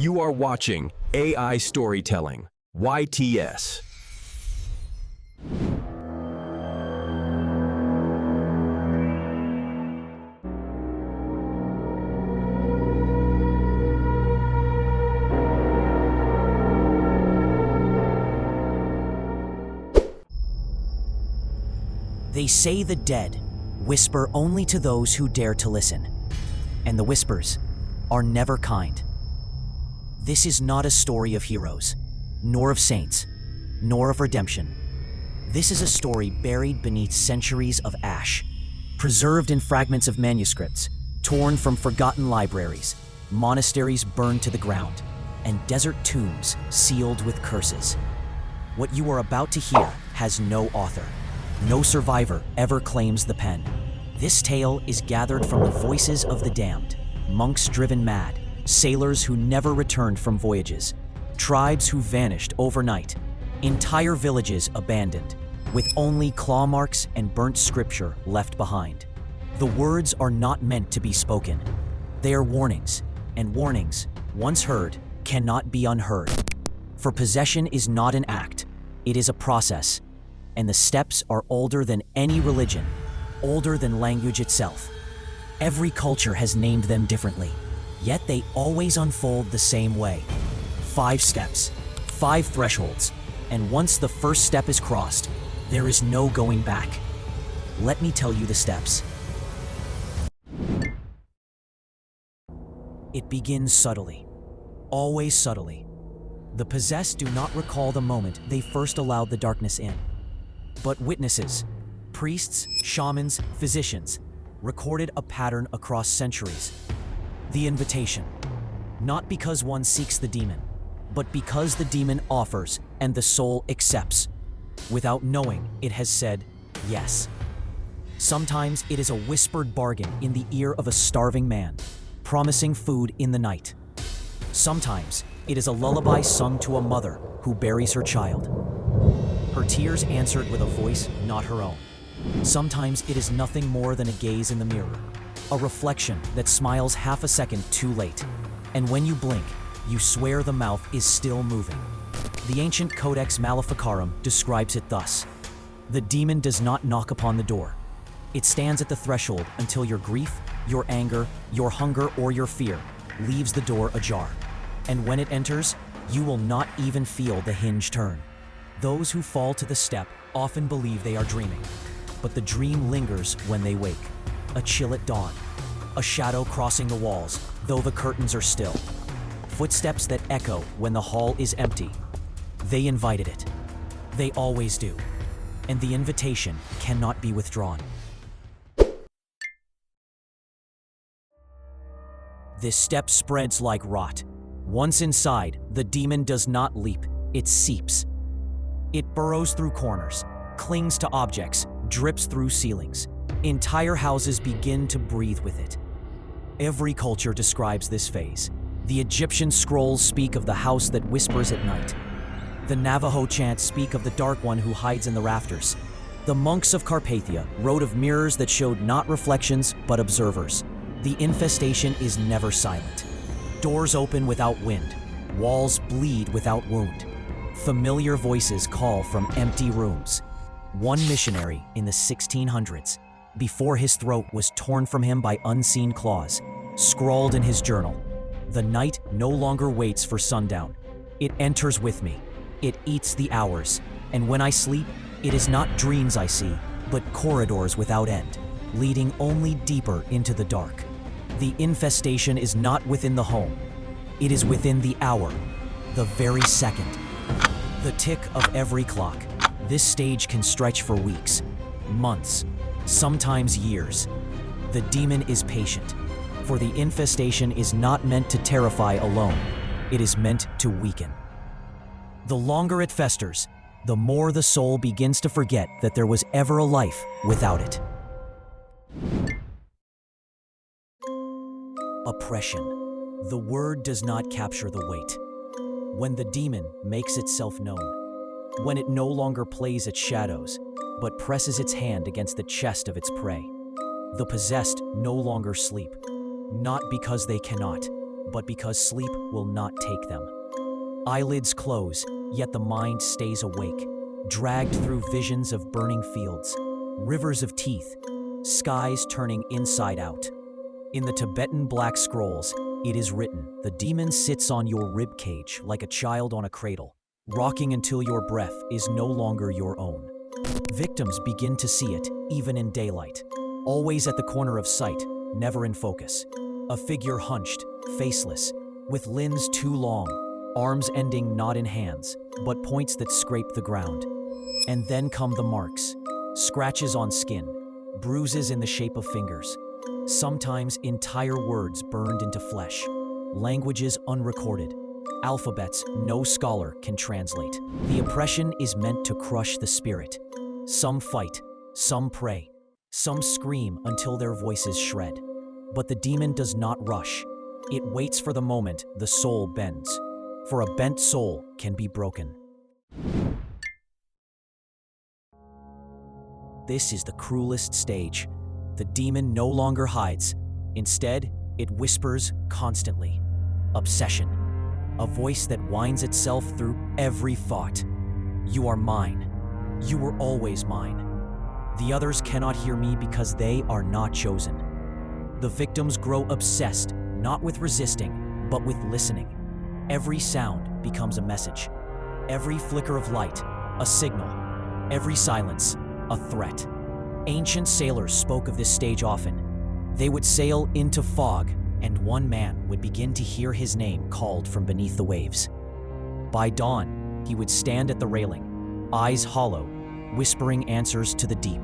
You are watching AI Storytelling, YTS. They say the dead whisper only to those who dare to listen, and the whispers are never kind. This is not a story of heroes, nor of saints, nor of redemption. This is a story buried beneath centuries of ash, preserved in fragments of manuscripts, torn from forgotten libraries, monasteries burned to the ground, and desert tombs sealed with curses. What you are about to hear has no author. No survivor ever claims the pen. This tale is gathered from the voices of the damned, monks driven mad, sailors who never returned from voyages, tribes who vanished overnight, entire villages abandoned, with only claw marks and burnt scripture left behind. The words are not meant to be spoken. They are warnings, and warnings, once heard, cannot be unheard. For possession is not an act, it is a process. And the steps are older than any religion, older than language itself. Every culture has named them differently, yet they always unfold the same way. 5 steps, 5 thresholds, and once the first step is crossed, there is no going back. Let me tell you the steps. It begins subtly, always subtly. The possessed do not recall the moment they first allowed the darkness in. But witnesses, priests, shamans, physicians, recorded a pattern across centuries. The invitation. Not because one seeks the demon, but because the demon offers and the soul accepts. Without knowing, it has said yes. Sometimes it is a whispered bargain in the ear of a starving man, promising food in the night. Sometimes it is a lullaby sung to a mother who buries her child. Her tears answered with a voice not her own. Sometimes it is nothing more than a gaze in the mirror, a reflection that smiles half a second too late. And when you blink, you swear the mouth is still moving. The ancient Codex Maleficarum describes it thus: the demon does not knock upon the door. It stands at the threshold until your grief, your anger, your hunger, or your fear leaves the door ajar. And when it enters, you will not even feel the hinge turn. Those who fall to the step often believe they are dreaming, but the dream lingers when they wake. A chill at dawn, a shadow crossing the walls, though the curtains are still. Footsteps that echo when the hall is empty. They invited it. They always do. And the invitation cannot be withdrawn. This step spreads like rot. Once inside, the demon does not leap, it seeps. It burrows through corners, clings to objects, drips through ceilings. Entire houses begin to breathe with it. Every culture describes this phase. The Egyptian scrolls speak of the house that whispers at night. The Navajo chants speak of the dark one who hides in the rafters. The monks of Carpathia wrote of mirrors that showed not reflections, but observers. The infestation is never silent. Doors open without wind. Walls bleed without wound. Familiar voices call from empty rooms. One missionary in the 1600s, before his throat was torn from him by unseen claws, scrawled in his journal, "The night no longer waits for sundown. It enters with me. It eats the hours. And when I sleep, it is not dreams I see, but corridors without end, leading only deeper into the dark. The infestation is not within the home. It is within the hour, the very second. The tick of every clock. This stage can stretch for weeks, months, sometimes years. The demon is patient, for the infestation is not meant to terrify alone. It is meant to weaken. The longer it festers, the more the soul begins to forget that there was ever a life without it. Oppression. The word does not capture the weight. When the demon makes itself known, when it no longer plays at shadows, but presses its hand against the chest of its prey, the possessed no longer sleep, not because they cannot, but because sleep will not take them. Eyelids close, yet the mind stays awake, dragged through visions of burning fields, rivers of teeth, skies turning inside out. In the Tibetan Black Scrolls, it is written, "The demon sits on your rib cage like a child on a cradle, rocking until your breath is no longer your own." Victims begin to see it, even in daylight. Always at the corner of sight, never in focus. A figure hunched, faceless, with limbs too long, arms ending not in hands, but points that scrape the ground. And then come the marks, scratches on skin, bruises in the shape of fingers, sometimes entire words burned into flesh, languages unrecorded, alphabets no scholar can translate. The oppression is meant to crush the spirit. Some fight, some pray, some scream until their voices shred. But the demon does not rush. It waits for the moment the soul bends, for a bent soul can be broken. This is the cruelest stage. The demon no longer hides. Instead, it whispers constantly. Obsession. A voice that winds itself through every thought. You are mine. You were always mine. The others cannot hear me because they are not chosen. The victims grow obsessed, not with resisting, but with listening. Every sound becomes a message. Every flicker of light, a signal. Every silence, a threat. Ancient sailors spoke of this stage often. They would sail into fog, and one man would begin to hear his name called from beneath the waves. By dawn, he would stand at the railing, eyes hollow, whispering answers to the deep.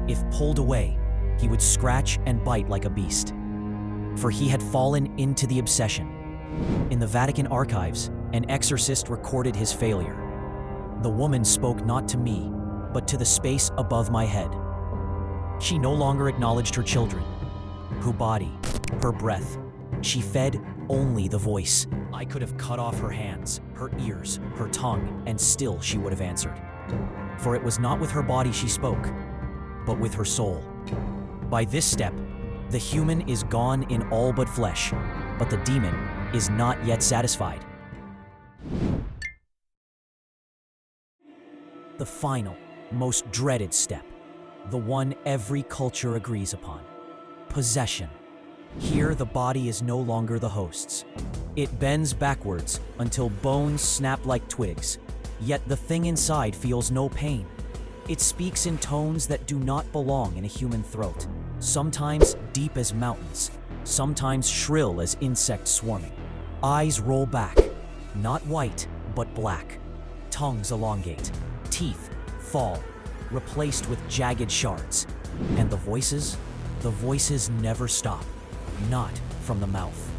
If pulled away, he would scratch and bite like a beast. For he had fallen into the obsession. In the Vatican archives, an exorcist recorded his failure. The woman spoke not to me, but to the space above my head. She no longer acknowledged her children, her body, her breath. She fed only the voice. I could have cut off her hands, her ears, her tongue, and still she would have answered. For it was not with her body she spoke, but with her soul. By this step, the human is gone in all but flesh, but the demon is not yet satisfied. The final, most dreaded step, the one every culture agrees upon. Possession. Here, the body is no longer the host's. It bends backwards until bones snap like twigs, yet the thing inside feels no pain. It speaks in tones that do not belong in a human throat, sometimes deep as mountains, sometimes shrill as insects swarming. Eyes roll back, not white, but black. Tongues elongate, teeth fall, replaced with jagged shards. And the voices never stop, not from the mouth,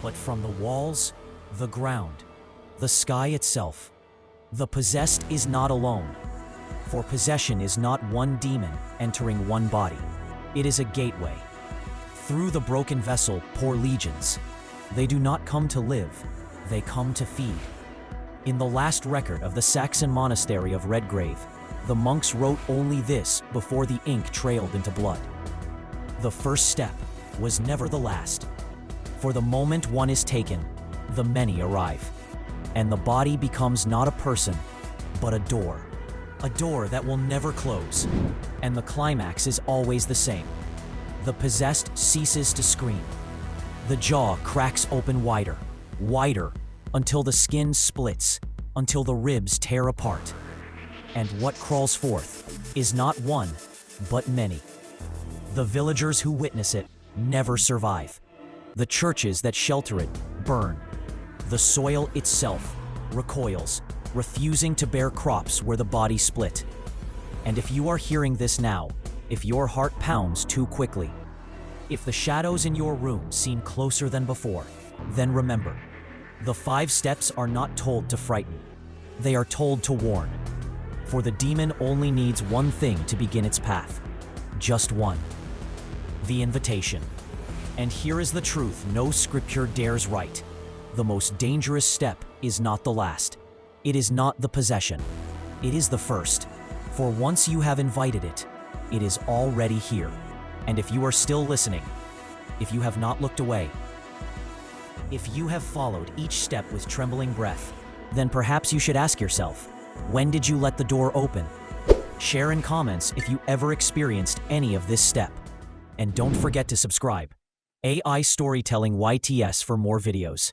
but from the walls, the ground, the sky itself. The possessed is not alone, for possession is not one demon entering one body. It is a gateway. Through the broken vessel pour legions. They do not come to live, they come to feed. In the last record of the Saxon monastery of Redgrave, the monks wrote only this before the ink trailed into blood. The first step was never the last. For the moment one is taken, the many arrive. And the body becomes not a person, but a door that will never close. And the climax is always the same. The possessed ceases to scream. The jaw cracks open wider, wider, until the skin splits, until the ribs tear apart. And what crawls forth is not one, but many. The villagers who witness it never survive. The churches that shelter it burn. The soil itself recoils, refusing to bear crops where the body split. And if you are hearing this now, if your heart pounds too quickly, if the shadows in your room seem closer than before, then remember, the 5 steps are not told to frighten. They are told to warn. For the demon only needs one thing to begin its path. Just one. The invitation. And here is the truth no scripture dares write. The most dangerous step is not the last. It is not the possession. It is the first. For once you have invited it, it is already here. And if you are still listening, if you have not looked away, If you have followed each step with trembling breath, then perhaps you should ask yourself, when did you let the door open? Share in comments if you ever experienced any of this step. And don't forget to subscribe. AI Storytelling YTS for more videos.